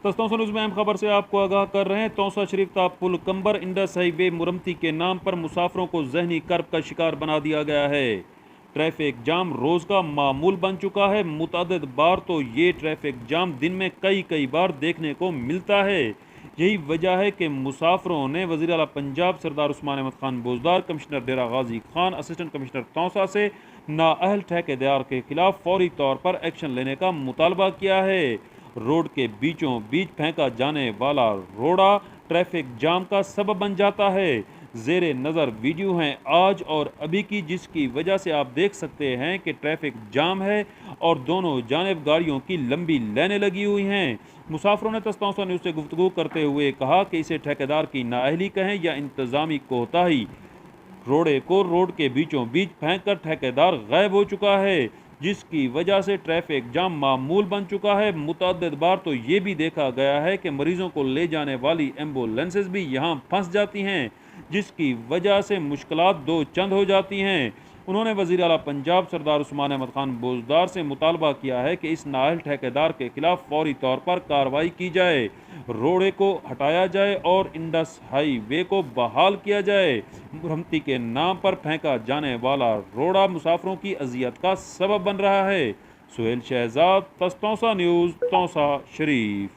तस्तौसा news में अहम खबर से आपको आगाह कर रहे हैं। तौसा शरीफ तापुल कंबर इंडस हाईवे मुरम्ती के नाम पर मुसाफिरों को जहनी कर्ब का शिकार बना दिया गया है। ट्रैफिक जाम रोज़ का मामूल बन चुका है। मुतअद्दिद बार तो ये ट्रैफिक जाम दिन में कई बार देखने को मिलता है। यही वजह है कि मुसाफिरों ने वज़ीर आला पंजाब सरदार उस्मान अहमद खान बोजदार, कमिश्नर डेरा गाजी खान, असिस्टेंट कमिश्नर तौसा से नाअहल ठेकेदार के खिलाफ फौरी तौर पर एक्शन लेने का मुतालबा किया है। रोड के बीचों बीच फेंका जाने वाला रोड़ा ट्रैफिक जाम का सबब बन जाता है। जेरे नज़र वीडियो हैं आज और अभी की, जिसकी वजह से आप देख सकते हैं कि ट्रैफिक जाम है और दोनों जानिब गाड़ियों की लंबी लाइनें लगी हुई हैं। मुसाफिरों ने तस्तौसा न्यूज़ से गुफ्तगू करते हुए कहा कि इसे ठेकेदार की नाअहली कहें या इंतजामी कोताही, रोड़े को रोड के बीचों बीच फेंककर ठेकेदार गायब हो चुका है, जिसकी वजह से ट्रैफिक जाम मामूल बन चुका है। मुतअद्दिद बार तो ये भी देखा गया है कि मरीजों को ले जाने वाली एम्बुलेंसेज भी यहाँ फंस जाती हैं, जिसकी वजह से मुश्किलात दो चंद हो जाती हैं। उन्होंने वज़ीर आला पंजाब सरदार उस्मान अहमद खान बोजदार से मुतालबा किया है कि इस नाअहल ठेकेदार के खिलाफ फौरी तौर पर कार्रवाई की जाए, रोड़े को हटाया जाए और इंडस हाईवे को बहाल किया जाए। मुरम्ती के नाम पर फेंका जाने वाला रोड़ा मुसाफिरों की अजियत का सबब बन रहा है। सुहेल शहजाद, तस्तौसा न्यूज़, तौसा शरीफ।